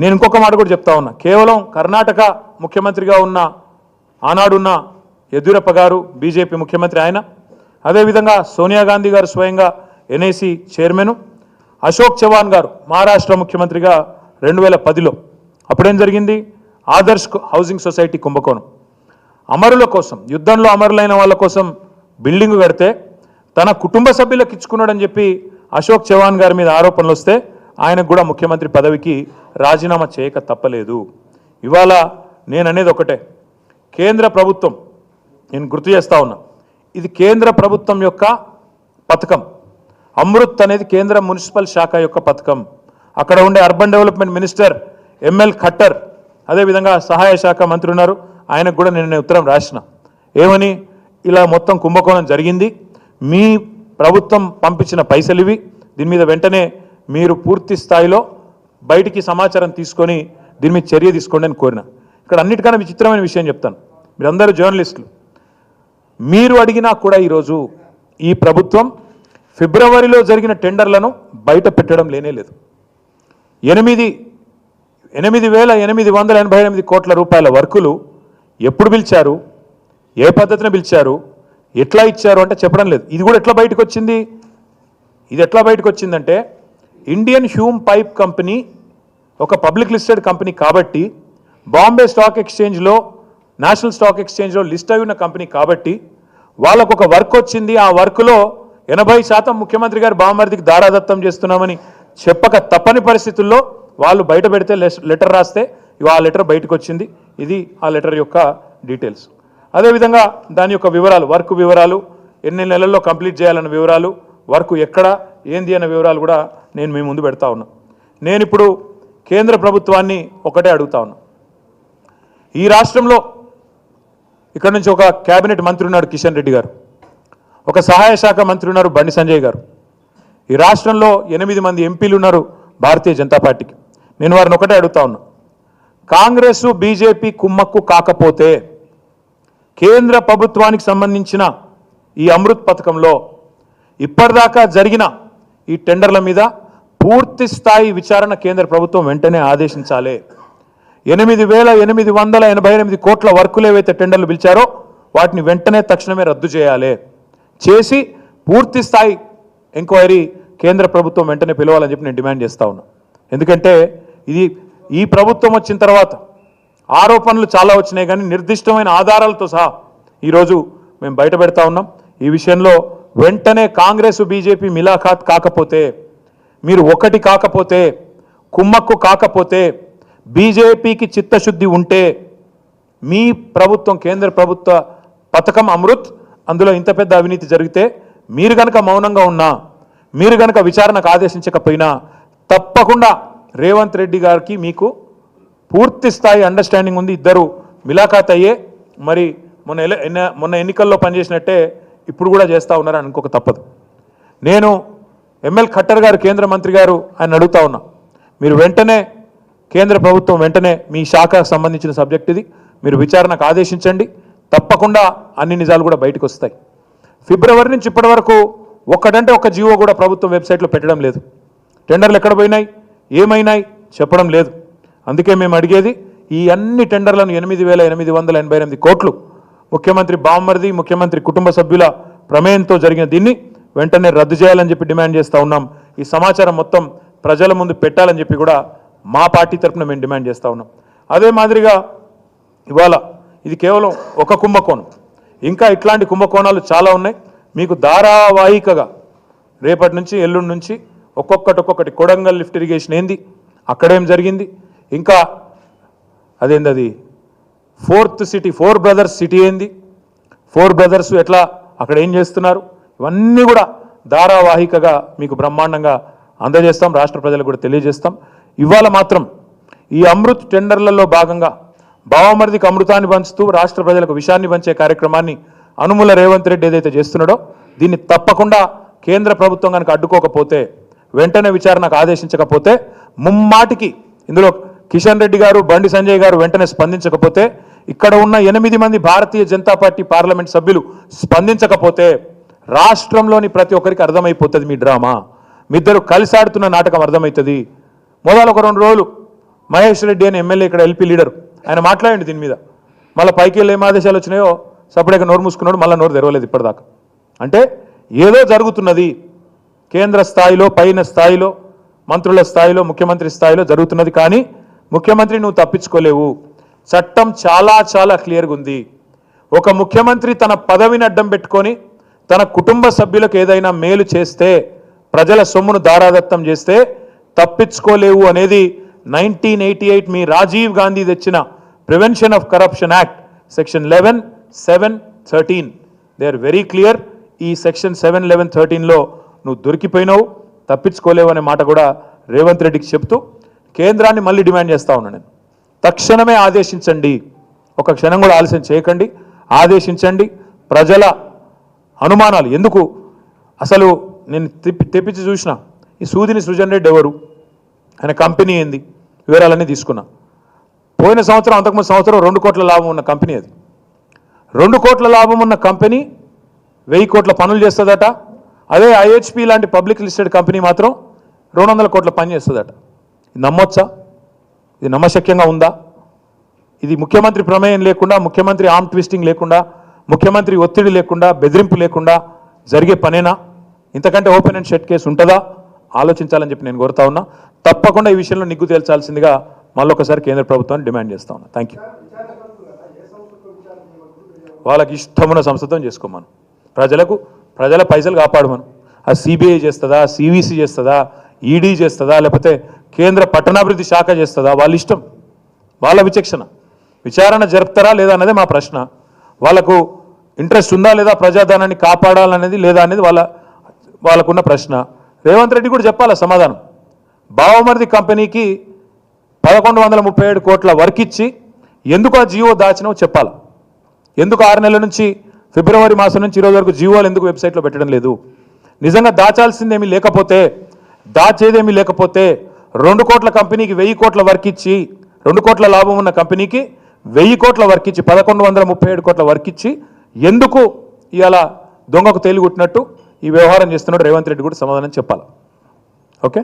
నేను ఇంకొక మాట కూడా చెప్తా ఉన్నా, కేవలం కర్ణాటక ముఖ్యమంత్రిగా ఉన్న ఆనాడున్న యడ్యూరప్ప గారు బీజేపీ ముఖ్యమంత్రి ఆయన, అదేవిధంగా సోనియా గాంధీ గారు స్వయంగా ఎన్ఐసి చైర్మన్, అశోక్ చవాన్ గారు మహారాష్ట్ర ముఖ్యమంత్రిగా 2010లో అప్పుడేం జరిగింది, ఆదర్శ్ హౌసింగ్ సొసైటీ కుంభకోణం. అమరుల కోసం, యుద్ధంలో అమరులైన వాళ్ళ కోసం బిల్డింగ్ కడితే తన కుటుంబ సభ్యులకు ఇచ్చుకున్నాడని చెప్పి అశోక్ చవాన్ గారి మీద ఆరోపణలు వస్తే ఆయనకు కూడా ముఖ్యమంత్రి పదవికి రాజీనామా చేయక తప్పలేదు. ఇవాళ నేను అనేది ఒకటే, కేంద్ర ప్రభుత్వం, నేను గుర్తు చేస్తా ఉన్నా, ఇది కేంద్ర ప్రభుత్వం యొక్క పథకం. అమృత్ అనేది కేంద్ర మున్సిపల్ శాఖ యొక్క పథకం. అక్కడ ఉండే urban development minister ML Khattar, అదేవిధంగా సహాయ శాఖ మంత్రి ఉన్నారు, ఆయనకు కూడా నేను ఉత్తరం రాసిన, ఏమని, ఇలా మొత్తం కుంభకోణం జరిగింది, మీ ప్రభుత్వం పంపించిన పైసలు ఇవి, దీని మీద వెంటనే మీరు పూర్తి స్థాయిలో బయటికి సమాచారం తీసుకొని దీని మీద చర్య తీసుకోండి అని కోరిన. ఇక్కడ అన్నిటికన్నా విచిత్రమైన విషయం చెప్తాను, మీరందరూ జర్నలిస్టులు, మీరు అడిగినా కూడా ఈరోజు ఈ ప్రభుత్వం ఫిబ్రవరిలో జరిగిన టెండర్లను బయట పెట్టడం లేనేలేదు. 8,888 కోట్ల రూపాయల వర్కులు ఎప్పుడు పిలిచారు, ఏ పద్ధతిన పిలిచారు, ఎట్లా ఇచ్చారు అంటే చెప్పడం లేదు. ఇది కూడా ఎట్లా బయటకు వచ్చింది, ఇది ఎట్లా బయటకు వచ్చిందంటే, ఇండియన్ హ్యూమ్ పైప్ కంపెనీ ఒక పబ్లిక్ లిస్టెడ్ కంపెనీ కాబట్టి, బాంబే స్టాక్ ఎక్స్చేంజ్లో, నేషనల్ స్టాక్ ఎక్స్చేంజ్లో లిస్ట్ అయి ఉన్న కంపెనీ కాబట్టి వాళ్ళకు ఒక వర్క్ వచ్చింది. ఆ వర్క్లో 80% ముఖ్యమంత్రి గారు బామ్మర్దికి దారాదత్తం చేస్తున్నామని చెప్పక తప్పని పరిస్థితుల్లో వాళ్ళు బయట పెడితే లెటర్ రాస్తే ఆ లెటర్ బయటకు వచ్చింది. ఇది ఆ లెటర్ యొక్క డీటెయిల్స్. అదేవిధంగా దాని యొక్క వివరాలు, వర్క్ వివరాలు, ఎన్ని నెలల్లో కంప్లీట్ చేయాలన్న వివరాలు, వర్క్ ఎక్కడ ఏంది అన్న వివరాలు కూడా నేను మీ ముందు పెడతా ఉన్నా. నేను ఇప్పుడు కేంద్ర ప్రభుత్వాన్ని ఒకటే అడుగుతా ఉన్నా, ఈ రాష్ట్రంలో ఇక్కడ నుంచి ఒక కేబినెట్ మంత్రి ఉన్నాడు కిషన్ రెడ్డి గారు, ఒక సహాయ శాఖ మంత్రి ఉన్నారు బండి సంజయ్ గారు, ఈ రాష్ట్రంలో 8 మంది ఎంపీలు ఉన్నారు భారతీయ జనతా పార్టీకి. నేను వారిని ఒకటే అడుగుతా ఉన్నా, కాంగ్రెస్ బీజేపీ కుమ్మక్కు కాకపోతే కేంద్ర ప్రభుత్వానికి సంబంధించిన ఈ అమృత్ పథకంలో ఇప్పటిదాకా జరిగిన ఈ టెండర్ల మీద పూర్తి స్థాయి విచారణ కేంద్ర ప్రభుత్వం వెంటనే ఆదేశించాలి. 8,888 కోట్ల వర్కులు ఏవైతే టెండర్లు పిలిచారో వాటిని వెంటనే తక్షణమే రద్దు చేయాలి, చేసి పూర్తి స్థాయి ఎంక్వైరీ కేంద్ర ప్రభుత్వం వెంటనే పిలవాలని చెప్పి నేను డిమాండ్ చేస్తా ఉన్నా. ఎందుకంటే ఈ ప్రభుత్వం వచ్చిన తర్వాత ఆరోపణలు చాలా వచ్చినాయి, కానీ నిర్దిష్టమైన ఆధారాలతో సహా ఈరోజు మేము బయట పెడతా ఉన్నాం. ఈ విషయంలో వెంటనే కాంగ్రెస్ బీజేపీ మిలాఖాత్ కాకపోతే, మీరు ఒకటి కాకపోతే, కుమ్మక్కు కాకపోతే, బీజేపీకి చిత్తశుద్ధి ఉంటే, మీ ప్రభుత్వం కేంద్ర ప్రభుత్వ పథకం అమృత్, అందులో ఇంత పెద్ద అవినీతి జరిగితే మీరు కనుక మౌనంగా ఉన్నా, మీరు కనుక విచారణకు ఆదేశించకపోయినా తప్పకుండా రేవంత్ రెడ్డి గారికి మీకు పూర్తి స్థాయి అండర్స్టాండింగ్ ఉంది. ఇద్దరు మిలాఖాత్ అయ్యే మరి మొన్న ఎన్నికల్లో పనిచేసినట్టే ఇప్పుడు కూడా చేస్తూ ఉన్నారని అనుకోక తప్పదు. నేను ఎంఎల్ ఖట్టర్ గారు కేంద్ర మంత్రి గారు ఆయన అడుగుతా ఉన్నా, మీరు వెంటనే కేంద్ర ప్రభుత్వం వెంటనే మీ శాఖకు సంబంధించిన సబ్జెక్ట్ ఇది, మీరు విచారణకు ఆదేశించండి, తప్పకుండా అన్ని నిజాలు కూడా బయటకు వస్తాయి. ఫిబ్రవరి నుంచి ఇప్పటి వరకు ఒక్కటంటే ఒక జీవో కూడా ప్రభుత్వం వెబ్సైట్లో పెట్టడం లేదు. టెండర్లు ఎక్కడ పోయినాయి, ఏమైనాయి చెప్పడం లేదు. అందుకే మేము అడిగేది, ఈ అన్ని టెండర్లను 8,888 కోట్లు ముఖ్యమంత్రి బామ్మర్ది, ముఖ్యమంత్రి కుటుంబ సభ్యుల ప్రమేయంతో జరిగిన దీన్ని వెంటనే రద్దు చేయాలని చెప్పి డిమాండ్ చేస్తూ ఉన్నాం. ఈ సమాచారం మొత్తం ప్రజల ముందు పెట్టాలని చెప్పి కూడా మా పార్టీ తరఫున మేము డిమాండ్ చేస్తూ ఉన్నాం. అదే మాదిరిగా ఇవాళ ఇది కేవలం ఒక కుంభకోణం, ఇంకా ఇట్లాంటి కుంభకోణాలు చాలా ఉన్నాయి. మీకు ధారావాహికగా రేపటి నుంచి ఎల్లుండి నుంచి ఒక్కొక్కటి కొడంగల్ లిఫ్ట్ ఇరిగేషన్ ఏంది, అక్కడేం జరిగింది, ఇంకా అదేంది అది 4th సిటీ 4 బ్రదర్స్ సిటీ ఏంది, 4 బ్రదర్స్ ఎట్లా అక్కడ ఏం చేస్తున్నారు, ఇవన్నీ కూడా ధారావాహికగా మీకు బ్రహ్మాండంగా అందజేస్తాం, రాష్ట్ర ప్రజలకు కూడా తెలియజేస్తాం. ఇవాళ మాత్రం ఈ అమృత్ టెండర్లలో భాగంగా బావమరిదికి అమృతాన్ని పంచుతూ రాష్ట్ర ప్రజలకు విషయాన్ని పంచే కార్యక్రమాన్ని అనుముల రేవంత్ రెడ్డి ఏదైతే చేస్తున్నాడో దీన్ని తప్పకుండా కేంద్ర ప్రభుత్వం కనుక అడ్డుకోకపోతే, వెంటనే విచారణకు ఆదేశించకపోతే, ముమ్మాటికి ఇందులో కిషన్ రెడ్డి గారు బండి సంజయ్ గారు వెంటనే స్పందించకపోతే, ఇక్కడ ఉన్న 8 మంది భారతీయ జనతా పార్టీ పార్లమెంట్ సభ్యులు స్పందించకపోతే రాష్ట్రంలోని ప్రతి ఒక్కరికి అర్థమైపోతుంది మీ డ్రామా, మీ ఇద్దరు కలిసి ఆడుతున్న నాటకం అర్థమవుతుంది. మొదలు ఒక 2 రోజులు మహేష్ రెడ్డి అని ఎమ్మెల్యే ఇక్కడ ఎల్పీ లీడర్ ఆయన మాట్లాడండి దీని మీద. మళ్ళీ పైకి వెళ్ళి ఏం ఆదేశాలు వచ్చినాయో సపరేట్గా నోరు మూసుకున్నాడు, మళ్ళీ నోరు తెరవలేదు ఇప్పటిదాకా. అంటే ఏదో జరుగుతున్నది కేంద్ర స్థాయిలో, పైన స్థాయిలో, మంత్రుల స్థాయిలో, ముఖ్యమంత్రి స్థాయిలో జరుగుతున్నది. కానీ ముఖ్యమంత్రి నువ్వు తప్పించుకోలేవు. చట్టం చాలా చాలా క్లియర్గా ఉంది. ఒక ముఖ్యమంత్రి తన పదవిని అడ్డం పెట్టుకొని తన కుటుంబ సభ్యులకు ఏదైనా మేలు చేస్తే, ప్రజల సొమ్మును దారాదత్తం చేస్తే తప్పించుకోలేవు అనేది 1988 మీ రాజీవ్ గాంధీ తెచ్చిన prevention of corruption act section 11, 7, 13 they are very clear. ఈ సెక్షన్ 7, 11, 13లో నువ్వు దొరికిపోయినావు, తప్పించుకోలేవు అనే మాట కూడా రేవంత్ రెడ్డికి చెప్తూ కేంద్రాన్ని మళ్ళీ డిమాండ్ చేస్తా ఉన్నాను నేను. తక్షణమే ఆదేశించండి, ఒక క్షణం కూడా ఆలస్యం చేయకండి, ఆదేశించండి. ప్రజల అనుమానాలు ఎందుకు అసలు నేను తెప్పించి చూసిన ఈ సూదిని సృజన్ రెడ్డి ఎవరు, ఆయన కంపెనీ ఏంది, వివరాలన్నీ తీసుకున్నా. పోయిన సంవత్సరం, అంతకుముందు సంవత్సరం 2 కోట్ల లాభం ఉన్న కంపెనీ అది. 2 కోట్ల లాభం ఉన్న కంపెనీ 1000 కోట్ల పనులు చేస్తుందట. అదే ఐహెచ్పి లాంటి పబ్లిక్ లిస్టెడ్ కంపెనీ మాత్రం 200 కోట్ల పని చేస్తుందట. ఇది నమ్మొచ్చా? ఇది నమ్మశక్యంగా ఉందా? ఇది ముఖ్యమంత్రి ప్రమేయం లేకుండా, ముఖ్యమంత్రి ఆర్మ్ ట్విస్టింగ్ లేకుండా, ముఖ్యమంత్రి ఒత్తిడి లేకుండా, బెదిరింపు లేకుండా జరిగే పనేనా? ఇంతకంటే ఓపెన్ అండ్ షట్ కేసు ఉంటుందా? ఆలోచించాలని చెప్పి నేను కోరుతా ఉన్నా. తప్పకుండా ఈ విషయంలో నిగ్గు తేల్చాల్సిందిగా మళ్ళొకసారి కేంద్ర ప్రభుత్వాన్ని డిమాండ్ చేస్తా ఉన్నా. Thank you. వాళ్ళకి ఇష్టమున్న సంస్థతో చేసుకోమను, ప్రజల పైసలు కాపాడమను. ఆ సిబిఐ చేస్తుందా, సివిసి చేస్తుందా, ఈడీ చేస్తుందా, లేకపోతే కేంద్ర పట్టణాభివృద్ధి శాఖ చేస్తుందా, వాళ్ళ ఇష్టం, వాళ్ళ విచక్షణ. విచారణ జరుపుతారా లేదా అన్నదే మా ప్రశ్న. వాళ్ళకు ఇంట్రెస్ట్ ఉందా లేదా ప్రజాధనాన్ని కాపాడాలనేది లేదా అనేది వాళ్ళకున్న ప్రశ్న. రేవంత్ రెడ్డి కూడా చెప్పాలా సమాధానం. బావమరిది కంపెనీకి 1137 కోట్ల వర్క్ ఇచ్చి ఎందుకు ఆ జీవో దాచినో చెప్పాలి. ఎందుకు 6 నెలల నుంచి, ఫిబ్రవరి మాసం నుంచి ఈరోజు వరకు జీవోలు ఎందుకు వెబ్సైట్లో పెట్టడం లేదు? నిజంగా దాచాల్సిందేమీ లేకపోతే, దాచేదేమీ లేకపోతే 2 కోట్ల కంపెనీకి 1000 కోట్ల వర్క్ ఇచ్చి, 2 కోట్ల లాభం ఉన్న కంపెనీకి 1000 కోట్ల వర్క్ ఇచ్చి, 1137 కోట్ల వర్క్ ఇచ్చి ఎందుకు ఇవాళ దొంగకు తేలిగుట్టినట్టు ఈ వ్యవహారం చేస్తున్నాడు రేవంత్ రెడ్డి కూడా సమాధానం చెప్పాలి. ఓకే.